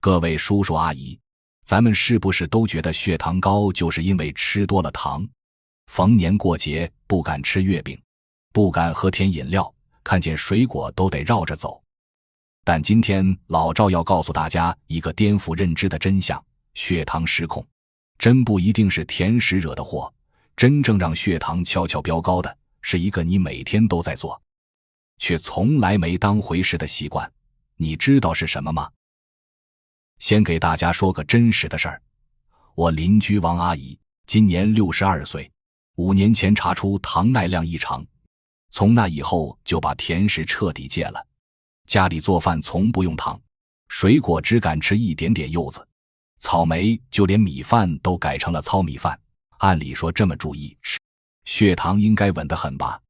各位叔叔阿姨，咱们是不是都觉得血糖高就是因为吃多了糖？逢年过节不敢吃月饼，不敢喝甜饮料，看见水果都得绕着走。但今天老赵要告诉大家一个颠覆认知的真相，血糖失控真不一定是甜食惹的祸，真正让血糖悄悄飙高的是一个你每天都在做却从来没当回事的习惯，你知道是什么吗？先给大家说个真实的事儿，我邻居王阿姨今年62岁，5年前查出糖耐量异常，从那以后就把甜食彻底戒了，家里做饭从不用糖，水果只敢吃一点点柚子，草莓，就连米饭都改成了糙米饭。按理说这么注意吃，血糖应该稳得很吧？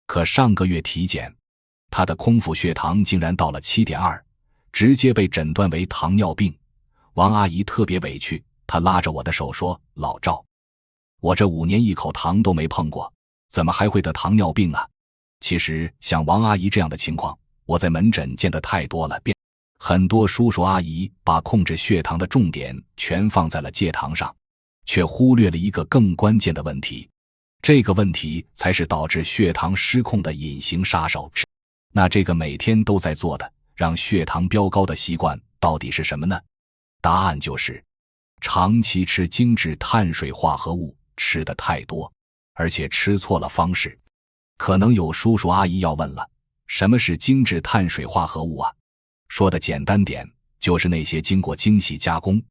可上个月体检，她的空腹血糖竟然到了 7.2， 直接被诊断为糖尿病。王阿姨特别委屈，她拉着我的手说：“老赵，我这5年一口糖都没碰过，怎么还会得糖尿病啊？”其实像王阿姨这样的情况，我在门诊见得太多了，很多叔叔阿姨把控制血糖的重点全放在了戒糖上，却忽略了一个更关键的问题，这个问题才是导致血糖失控的隐形杀手。那这个每天都在做的让血糖飙高的习惯到底是什么呢？答案就是长期吃精致碳水化合物，吃的太多，而且吃错了方式。可能有叔叔阿姨要问了，什么是精致碳水化合物啊？说的简单点，就是那些经过精细加工，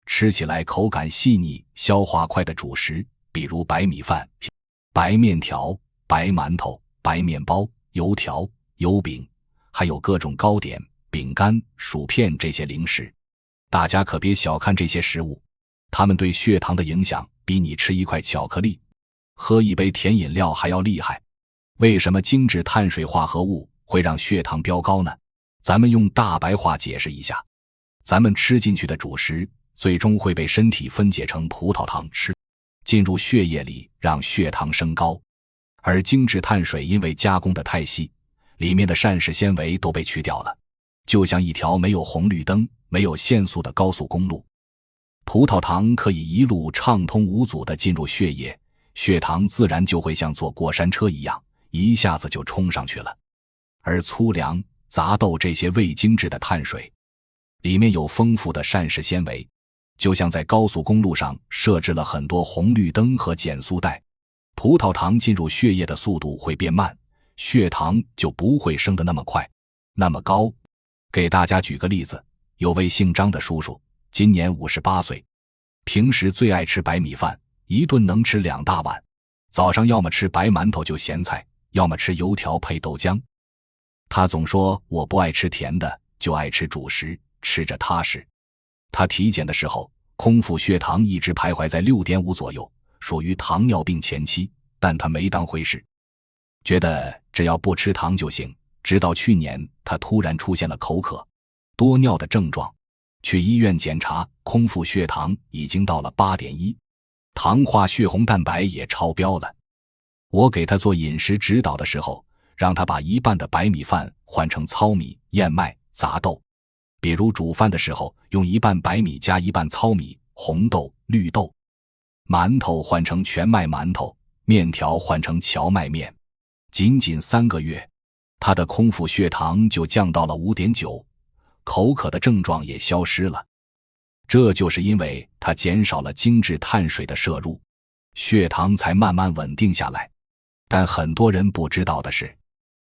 吃起来口感细腻、消化快的主食，比如白米饭、白面条、白馒头、白面包、油条、油饼，还有各种糕点、饼干、薯片这些零食。大家可别小看这些食物，它们对血糖的影响比你吃一块巧克力、喝一杯甜饮料还要厉害。为什么精致碳水化合物会让血糖飙高呢？咱们用大白话解释一下，咱们吃进去的主食最终会被身体分解成葡萄糖进入血液里，让血糖升高。而精致碳水因为加工的太细，里面的膳食纤维都被去掉了，就像一条没有红绿灯、没有限速的高速公路。葡萄糖可以一路畅通无阻地进入血液，血糖自然就会像坐过山车一样，一下子就冲上去了。而粗粮、杂豆这些未精制的碳水，里面有丰富的膳食纤维，就像在高速公路上设置了很多红绿灯和减速带，葡萄糖进入血液的速度会变慢，血糖就不会升得那么快、那么高。给大家举个例子，有位姓张的叔叔，今年58岁，平时最爱吃白米饭，一顿能吃2大碗，早上要么吃白馒头就咸菜，要么吃油条配豆浆。他总说我不爱吃甜的，就爱吃主食，吃着踏实。他体检的时候，空腹血糖一直徘徊在 6.5 左右，属于糖尿病前期，但他没当回事，觉得只要不吃糖就行。直到去年，他突然出现了口渴、多尿的症状，去医院检查，空腹血糖已经到了 8.1， 糖化血红蛋白也超标了。我给他做饮食指导的时候，让他把一半的白米饭换成糙米、燕麦、杂豆，比如煮饭的时候用一半白米加一半糙米、红豆、绿豆，馒头换成全麦馒头，面条换成荞麦面。仅仅3个月，他的空腹血糖就降到了 5.9， 口渴的症状也消失了。这就是因为他减少了精致碳水的摄入，血糖才慢慢稳定下来。但很多人不知道的是，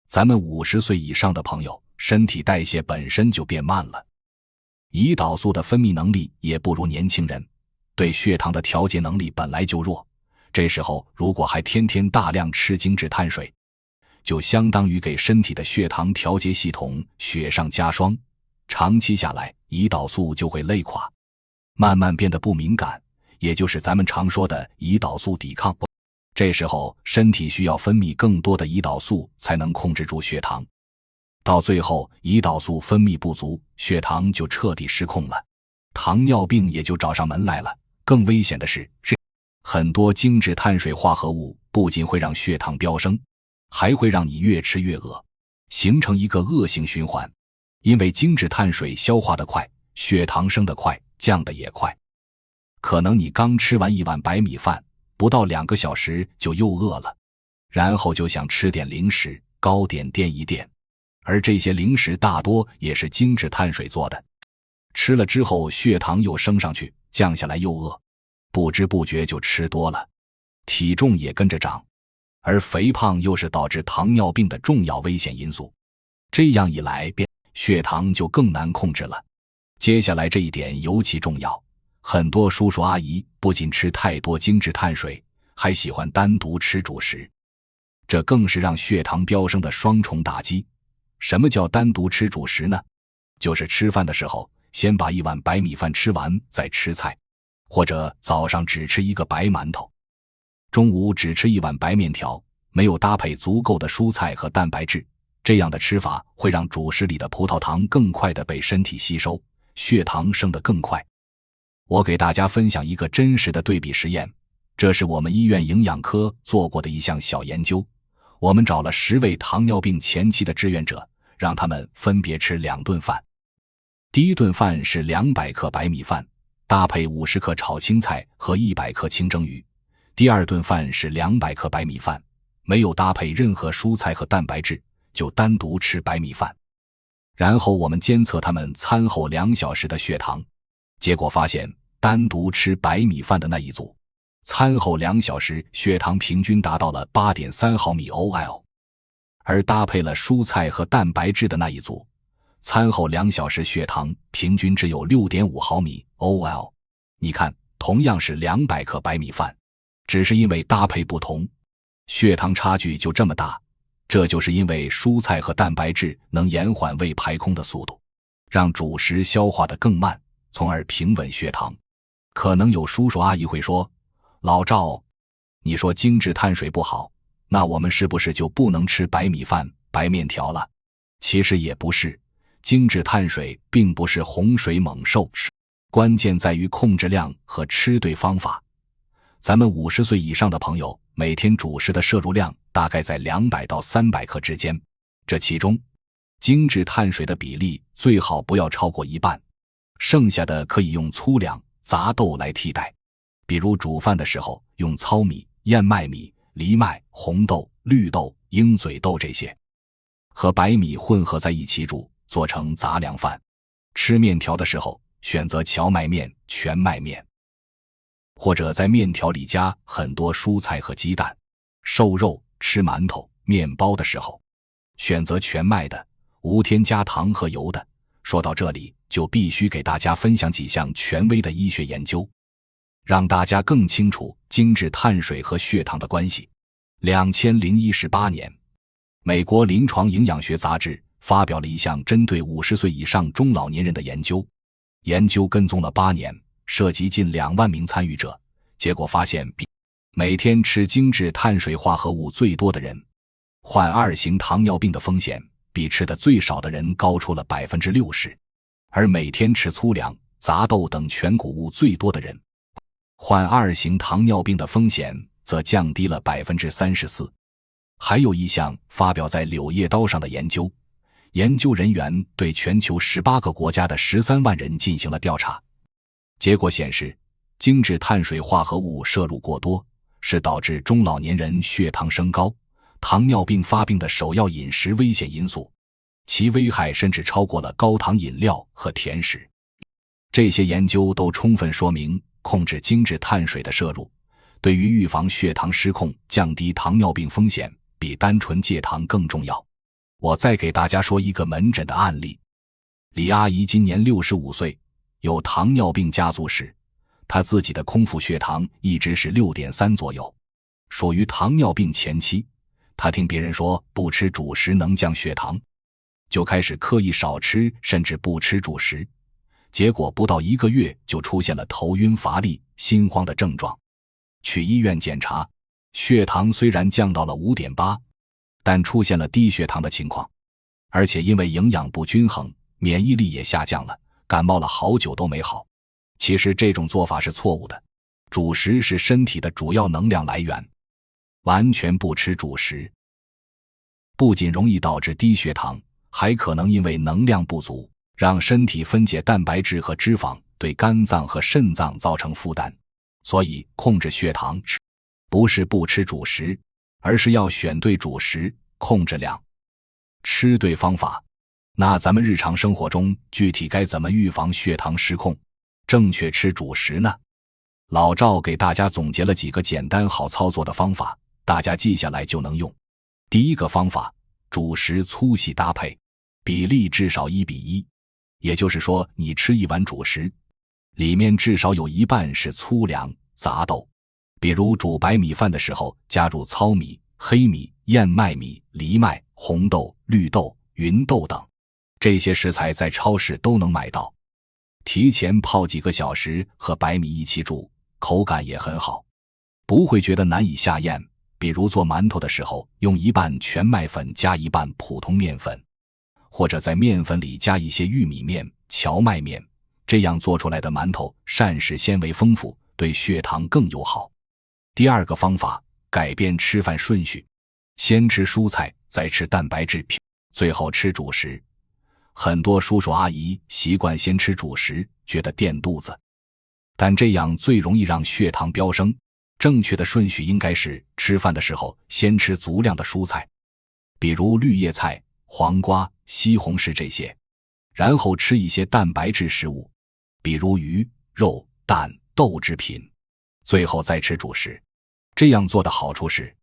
咱们50岁以上的朋友，身体代谢本身就变慢了，胰岛素的分泌能力也不如年轻人，对血糖的调节能力本来就弱，这时候如果还天天大量吃精致碳水，就相当于给身体的血糖调节系统雪上加霜，长期下来，胰岛素就会累垮，慢慢变得不敏感，也就是咱们常说的胰岛素抵抗。这时候身体需要分泌更多的胰岛素才能控制住血糖，到最后胰岛素分泌不足，血糖就彻底失控了，糖尿病也就找上门来了。更危险的是，很多精致碳水化合物不仅会让血糖飙升，还会让你越吃越饿，形成一个恶性循环。因为精致碳水消化得快，血糖升得快，降得也快。可能你刚吃完一碗白米饭，不到2个小时就又饿了，然后就想吃点零食，糕点垫一垫。而这些零食大多也是精致碳水做的，吃了之后血糖又升上去，降下来又饿，不知不觉就吃多了，体重也跟着涨。而肥胖又是导致糖尿病的重要危险因素，这样一来血糖就更难控制了。接下来这一点尤其重要，很多叔叔阿姨不仅吃太多精致碳水，还喜欢单独吃主食，这更是让血糖飙升的双重打击。什么叫单独吃主食呢？就是吃饭的时候先把一碗白米饭吃完再吃菜，或者早上只吃一个白馒头，中午只吃一碗白面条，没有搭配足够的蔬菜和蛋白质。这样的吃法会让主食里的葡萄糖更快地被身体吸收，血糖升得更快。我给大家分享一个真实的对比实验，这是我们医院营养科做过的一项小研究。我们找了10位糖尿病前期的志愿者，让他们分别吃2顿饭。第一顿饭是200克白米饭，搭配50克炒青菜和100克清蒸鱼。第二顿饭是200克白米饭，没有搭配任何蔬菜和蛋白质，就单独吃白米饭。然后我们监测他们餐后2小时的血糖，结果发现单独吃白米饭的那一组，餐后2小时血糖平均达到了 8.3 毫米 OL， 而搭配了蔬菜和蛋白质的那一组，餐后2小时血糖平均只有 6.5 毫米 OL。 你看，同样是200克白米饭，只是因为搭配不同，血糖差距就这么大。这就是因为蔬菜和蛋白质能延缓胃排空的速度，让主食消化得更慢，从而平稳血糖。可能有叔叔阿姨会说，老赵，你说精致碳水不好，那我们是不是就不能吃白米饭、白面条了？其实也不是，精致碳水并不是洪水猛兽，关键在于控制量和吃对方法。咱们50岁以上的朋友，每天主食的摄入量大概在200到300克之间，这其中精致碳水的比例最好不要超过1半，剩下的可以用粗粮、杂豆来替代。比如煮饭的时候用糙米、燕麦米、藜麦、红豆、绿豆、鹰嘴豆这些，和白米混合在一起煮，做成杂粮饭。吃面条的时候选择荞麦面、全麦面，或者在面条里加很多蔬菜和鸡蛋。瘦肉、吃馒头、面包的时候选择全麦的，无添加糖和油的。说到这里，就必须给大家分享几项权威的医学研究，让大家更清楚精致碳水和血糖的关系。2018年，美国临床营养学杂志发表了一项针对50岁以上中老年人的研究，研究跟踪了8年，涉及近2万名参与者。结果发现，每天吃精致碳水化合物最多的人，患2型糖尿病的风险比吃的最少的人高出了 60%， 而每天吃粗粮、杂豆等全谷物最多的人，患2型糖尿病的风险则降低了 34%。 还有一项发表在《柳叶刀》上的研究，研究人员对全球18个国家的13万人进行了调查，结果显示，精致碳水化合物摄入过多是导致中老年人血糖升高、糖尿病发病的首要饮食危险因素，其危害甚至超过了高糖饮料和甜食。这些研究都充分说明，控制精致碳水的摄入，对于预防血糖失控、降低糖尿病风险，比单纯戒糖更重要。我再给大家说一个门诊的案例。李阿姨今年65岁，有糖尿病家族史，她自己的空腹血糖一直是 6.3 左右，属于糖尿病前期。她听别人说不吃主食能降血糖，就开始刻意少吃甚至不吃主食，结果不到1个月就出现了头晕乏力、心慌的症状。去医院检查，血糖虽然降到了 5.8， 但出现了低血糖的情况，而且因为营养不均衡，免疫力也下降了，感冒了好久都没好。其实这种做法是错误的，主食是身体的主要能量来源，完全不吃主食，不仅容易导致低血糖，还可能因为能量不足，让身体分解蛋白质和脂肪，对肝脏和肾脏造成负担。所以控制血糖不是不吃主食，而是要选对主食，控制量，吃对方法。那咱们日常生活中具体该怎么预防血糖失控，正确吃主食呢？老赵给大家总结了几个简单好操作的方法，大家记下来就能用。第一个方法，主食粗细搭配，比例至少1:1，也就是说你吃一碗主食，里面至少有一半是粗粮、杂豆。比如煮白米饭的时候加入糙米、黑米、燕麦米、藜麦、红豆、绿豆、芸豆等，这些食材在超市都能买到。提前泡几个小时和白米一起煮，口感也很好，不会觉得难以下咽。比如做馒头的时候，用一半全麦粉加一半普通面粉，或者在面粉里加一些玉米面、荞麦面，这样做出来的馒头膳食纤维丰富，对血糖更友好。第二个方法，改变吃饭顺序，先吃蔬菜，再吃蛋白质，最后吃主食。很多叔叔阿姨习惯先吃主食，觉得垫肚子，但这样最容易让血糖飙升。正确的顺序应该是吃饭的时候先吃足量的蔬菜，比如绿叶菜、黄瓜、西红柿这些，然后吃一些蛋白质食物，比如鱼、肉、蛋、豆制品，最后再吃主食。这样做的好处是，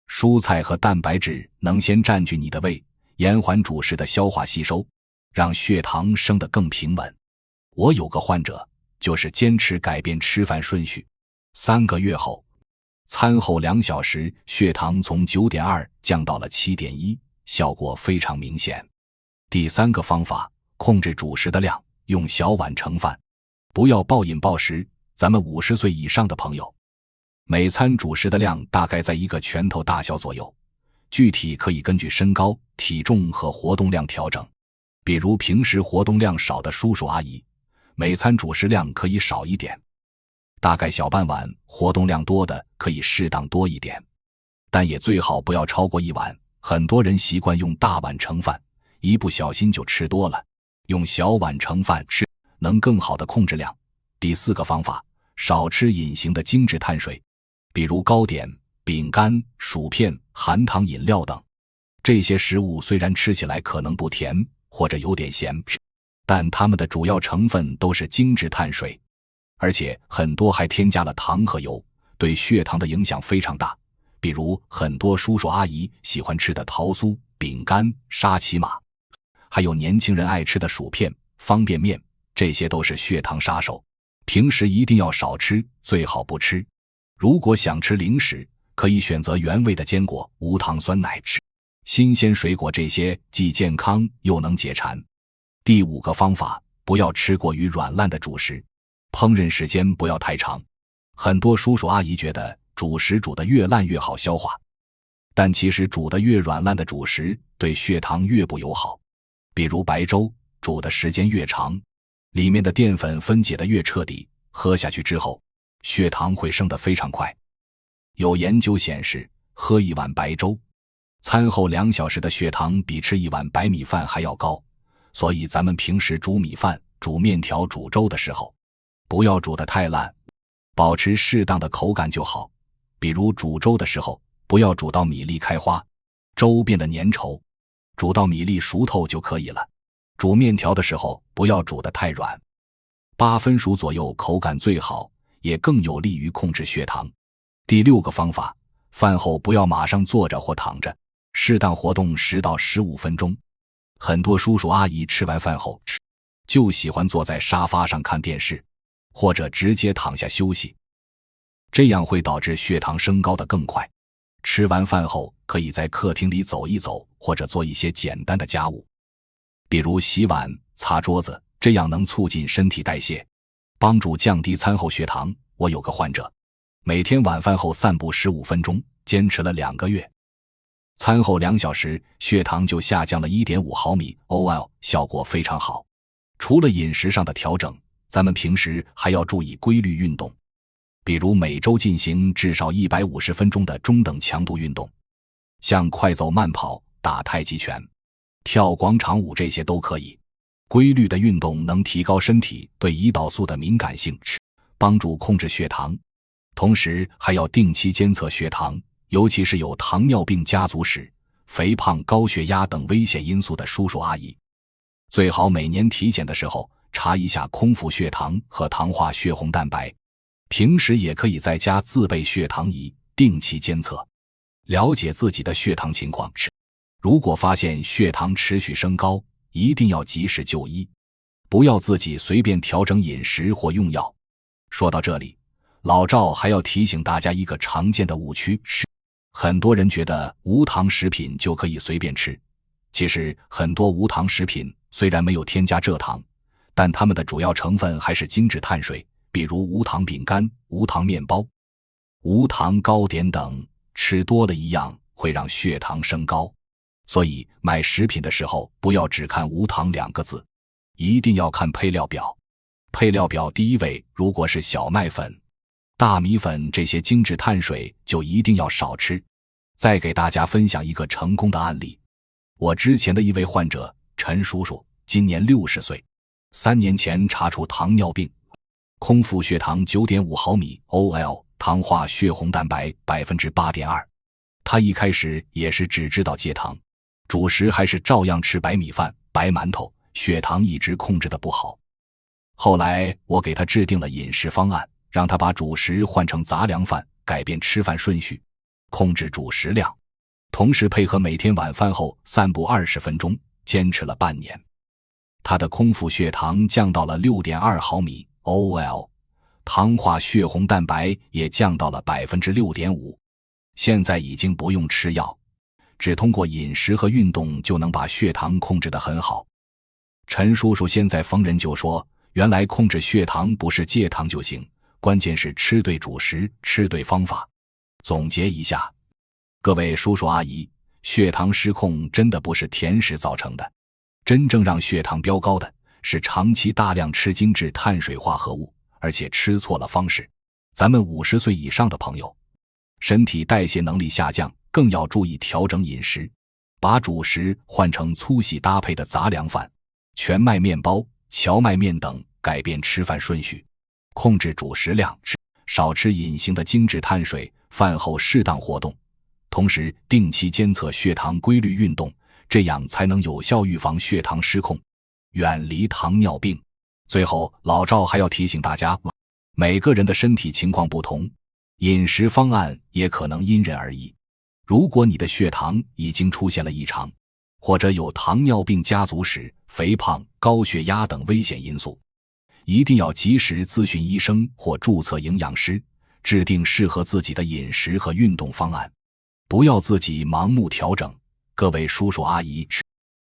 蔬菜和蛋白质能先占据你的胃，延缓主食的消化吸收，让血糖升得更平稳。我有个患者就是坚持改变吃饭顺序，3个月后，餐后2小时血糖从 9.2 降到了 7.1， 效果非常明显。第三个方法，控制主食的量，用小碗盛饭，不要暴饮暴食。咱们50岁以上的朋友，每餐主食的量大概在1个拳头大小左右，具体可以根据身高、体重和活动量调整。比如平时活动量少的叔叔阿姨，每餐主食量可以少一点，大概小半碗；活动量多的可以适当多一点，但也最好不要超过1碗。很多人习惯用大碗盛饭，一不小心就吃多了，用小碗盛饭吃，能更好的控制量。第4个方法，少吃隐形的精致碳水，比如糕点、饼干、薯片、含糖饮料等。这些食物虽然吃起来可能不甜或者有点咸，但它们的主要成分都是精致碳水，而且很多还添加了糖和油，对血糖的影响非常大。比如很多叔叔阿姨喜欢吃的桃酥、饼干、沙琪玛，还有年轻人爱吃的薯片、方便面，这些都是血糖杀手，平时一定要少吃，最好不吃。如果想吃零食，可以选择原味的坚果、无糖酸奶吃新鲜水果，这些既健康又能解馋。第5个方法，不要吃过于软烂的主食，烹饪时间不要太长。很多叔叔阿姨觉得主食煮得越烂越好消化，但其实煮得越软烂的主食对血糖越不友好。比如白粥，煮的时间越长，里面的淀粉分解得越彻底，喝下去之后，血糖会升得非常快。有研究显示，喝一碗白粥，餐后2小时的血糖比吃一碗白米饭还要高。所以咱们平时煮米饭、煮面条、煮粥的时候，不要煮得太烂，保持适当的口感就好。比如煮粥的时候，不要煮到米粒开花，粥变得粘稠，煮到米粒熟透就可以了。煮面条的时候，不要煮得太软，8分熟左右口感最好，也更有利于控制血糖。第6个方法，饭后不要马上坐着或躺着，适当活动10到15分钟。很多叔叔阿姨吃完饭后就喜欢坐在沙发上看电视，或者直接躺下休息，这样会导致血糖升高得更快。吃完饭后可以在客厅里走一走，或者做一些简单的家务，比如洗碗、擦桌子，这样能促进身体代谢，帮助降低餐后血糖。我有个患者，每天晚饭后散步15分钟，坚持了2个月，餐后2小时血糖就下降了 1.5 毫米 OL， 效果非常好。除了饮食上的调整，咱们平时还要注意规律运动，比如每周进行至少150分钟的中等强度运动，像快走、慢跑、打太极拳、跳广场舞，这些都可以。规律的运动能提高身体对胰岛素的敏感性，帮助控制血糖。同时还要定期监测血糖，尤其是有糖尿病家族史、肥胖、高血压等危险因素的叔叔阿姨。最好每年体检的时候查一下空腹血糖和糖化血红蛋白，平时也可以在家自备血糖仪，定期监测，了解自己的血糖情况。如果发现血糖持续升高，一定要及时就医，不要自己随便调整饮食或用药。说到这里，老赵还要提醒大家一个常见的误区，是很多人觉得无糖食品就可以随便吃。其实很多无糖食品虽然没有添加蔗糖，但它们的主要成分还是精致碳水，比如无糖饼干、无糖面包、无糖糕点等，吃多了一样会让血糖升高。所以买食品的时候不要只看无糖2个字，一定要看配料表。配料表第一位如果是小麦粉、大米粉这些精致碳水就一定要少吃。再给大家分享一个成功的案例，我之前的一位患者陈叔叔，今年60岁，3年前查出糖尿病，空腹血糖 9.5 毫米 OL， 糖化血红蛋白 8.2%。 他一开始也是只知道戒糖，主食还是照样吃白米饭、白馒头，血糖一直控制得不好。后来我给他制定了饮食方案，让他把主食换成杂粮饭，改变吃饭顺序，控制主食量，同时配合每天晚饭后散步20分钟，坚持了半年。他的空腹血糖降到了 6.2 毫米 OL， 糖化血红蛋白也降到了 6.5%。 现在已经不用吃药，只通过饮食和运动就能把血糖控制得很好。陈叔叔现在逢人就说，原来控制血糖不是戒糖就行，关键是吃对主食，吃对方法。总结一下，各位叔叔阿姨，血糖失控真的不是甜食造成的，真正让血糖飙高的是长期大量吃精致碳水化合物，而且吃错了方式。咱们50岁以上的朋友，身体代谢能力下降，更要注意调整饮食，把主食换成粗细搭配的杂粮饭、全麦面包、荞麦面等，改变吃饭顺序，控制主食量，少吃隐形的精致碳水，饭后适当活动，同时定期监测血糖，规律运动，这样才能有效预防血糖失控，远离糖尿病。最后，老赵还要提醒大家，每个人的身体情况不同，饮食方案也可能因人而异。如果你的血糖已经出现了异常，或者有糖尿病家族史、肥胖、高血压等危险因素，一定要及时咨询医生或注册营养师，制定适合自己的饮食和运动方案，不要自己盲目调整。各位叔叔阿姨，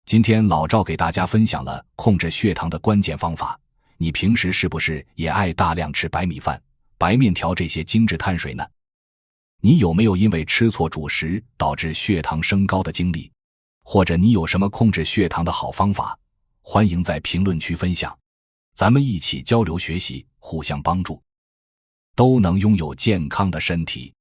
今天老赵给大家分享了控制血糖的关键方法，你平时是不是也爱大量吃白米饭、白面条这些精致碳水呢？你有没有因为吃错主食导致血糖升高的经历？或者你有什么控制血糖的好方法？欢迎在评论区分享，咱们一起交流学习，互相帮助，都能拥有健康的身体。